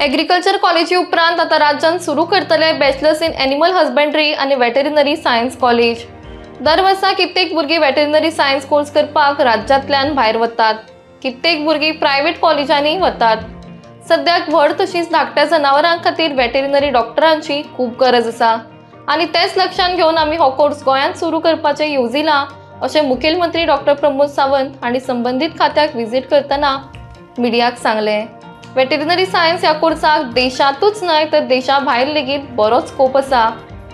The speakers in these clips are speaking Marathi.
एग्रीकल्चर कॉलेजी उपरांत आता राज्यात सुरू करतले बॅचलर्स इन एनिमल हजबंड्री आणि वेटरनरी सायन्स कॉलेज। दर वर्सा कित्येक भुरगीं वेटरनरी सायन्स कोर्स करपाक राज्यांतल्यान भायर वतात। कित्येक भुरगीं प्रायव्हेट कॉलेजांनी वतात। सद्याक व्हड तशीच धाकट्या जनावरां खातीर वेटरनरी डॉक्टरांची खूब गरज आसा आणि तेच लक्षात घेवन आमी हो कोर्स गोंयांत सुरू करपाचें येवजिलां अशें मुखेलमंत्री डॉक्टर प्रमोद सावंत हांणी संबंधित खात्याक विजीट करतना मिडियाक सांगलें। वेटरनरी सायन्स ह्या कोर्साक देशातूच न्हय तर देशा भायर लेगीत बरोच स्कोप आसा।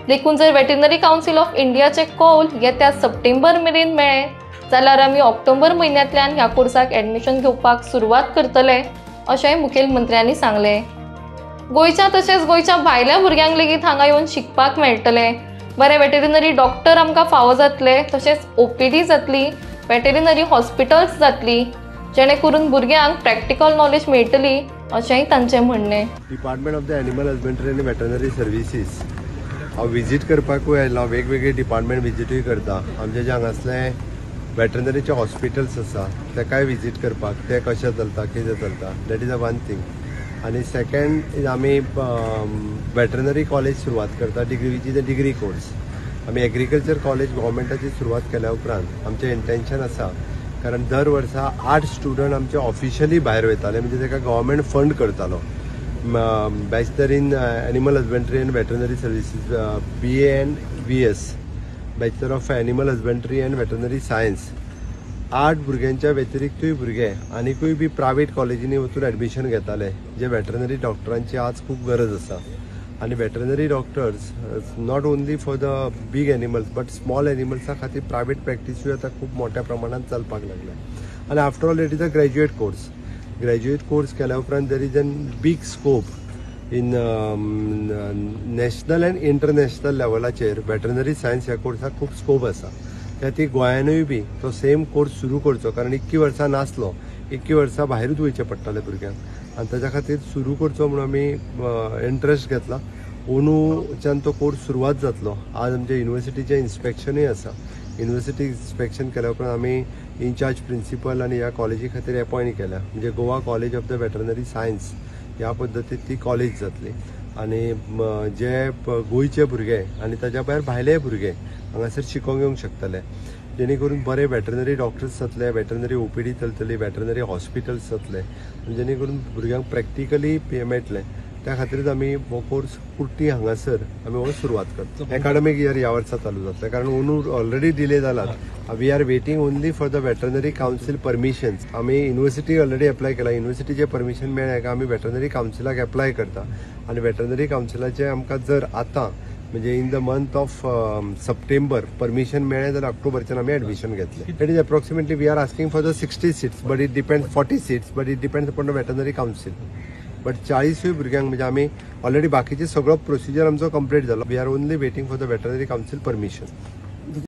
देखून जर वेटरनरी काउन्सिल ऑफ इंडियाचे कौल येत्या सप्टेंबर मेरेन मेळ्ळे जाल्यार आमी ऑक्टोबर म्हयन्यांतल्यान ह्या कोर्साक ॲडमिशन घेवपाक सुरवात करतले अशेंय मुखेलमंत्र्यांनी सांगलें। गोंयच्या तशेंच गोंयच्या भायल्या भुरग्यांक लेगीत हांगा येवन शिकपाक मेळटलें। बरे वेटरनरी डॉक्टर आमकां फावो जातले, तशेंच ओपीडी जातली, वेटरनरी हॉस्पिटल्स जातली, जेणे करून भुरग्यांक प्रॅक्टिकल नॉलेज मेळटली अशेंय तांचें म्हणणें। Department of the animal husbandry आनी वेटरनरी सर्विसीस हांव विजीट करपाकूय आयला, वेगवेगळे डिपार्टमेंट विजीटूय करता। आमचे जे हांगासले वेटरनरीचे हॉस्पिटल्स आसा तेकाय विजीट करपाक, ते कशें चलता कितें चलता, that is a one thing. आनी सेकंड आमी वेटरनरी कॉलेज सुरवात करता, which is a degree course. आमी एग्रीकल्चर कॉलेज गव्हर्मेंटाची सुरवात केल्या उपरांत आमचें इंटेंशन आसा, कारण दर वर्सा 8 स्टुडंट आमचे ऑफिशियली भायर वयताले, म्हणजे ताका गव्हर्मेंट फंड करतालो। Bachelor in animal husbandry end veterinary services BA end VS, bachelor of animal husbandry end veterinary science. 8 भुरग्यांच्या व्यतिरिक्तूय भुरगे आनीकूय बी प्रायव्हेट कॉलेजींनी वचून ॲडमिशन घेताले, जे वेटरनरी डॉक्टरांची आज खूब गरज आसा। आणि veterinary doctors not only for the big animals but small एनिमल्सा खातीर प्रायव्हेट प्रॅक्टिसूय आता खूब मोठ्या प्रमाणात चलपाक लागल्या। आणि after all it is a graduate course. Graduate course केल्या उपरांत there is a big scope in national and international लेवलाचेर वेटरनरी सायन्स ह्या कोर्साक खूब स्कोप आसा। त्या ती गोंयानूय बी तो सेम कोर्स सुरू करचो, कारण 21 वर्सां नासलो, 21 वर्सां भायरूच वयचें पडटालें भुरग्यांक। आनी ताच्या खातीर सुरू करचो म्हणून आमी इंट्रस्ट घेतला। अंदूच्यान तो कोर्स सुरवात जातलो। आज आमच्या युनिव्हर्सिटीचें इन्स्पेक्शनूय आसा। युनिव्हर्सिटी इन्स्पेक्शन केल्या उपरांत आमी इन्चार्ज प्रिंसिपल आनी ह्या कॉलेजी खातीर अपॉयंट केल्या, म्हणजे Goa college of the veterinary science ह्या पद्दतीन ती कॉलेज जातली। आनी जे गोंयचे भुरगे आनी ताच्या भायर भायले भुरगे हांगासर शिकोंक येवंक शकतले, जेणे करून बरे वेटरनरी डॉक्टर्स जातले, वेटरनरी OPD चलतली, वेटरनरी हॉस्पिटल्स जातले, जेणे करून भुरग्यांक प्रॅक्टिकली मेळटलें। त्या खातीरच आमी हो कोर्स कुर्टी हांगासर आमी हो सुरवात करतो। एकाडेमीक इयर ह्या वर्सा चालू जातलें, कारण अंदू ऑलरेडी डिले जालात। We are waiting only for the veterinary council permissions. आमी युनिव्हर्सिटी ऑलरेडी अप्लाय केला, युनिव्हर्सिटीचे परमिशन मेळ्ळें काय आमी वेटरनरी काउन्सिलाक अप्लाय करता। आनी वेटरनरी काउन्सिलाचे आमकां जर आतां म्हणजे in the month of September permission मेळ्ळें जाल्यार ऑक्टोबरच्यान आमी ॲडमिशन घेतलें। It is approximately we are asking for the 60 seats but it depends 40 seats but it depends upon the veterinary council. But 40 भुरग्यांक म्हणजे आमी ऑलरेडी बाकीचे सगळो प्रोसिजर आमचो कंप्लीट जालो। We are only waiting for the veterinary council permission.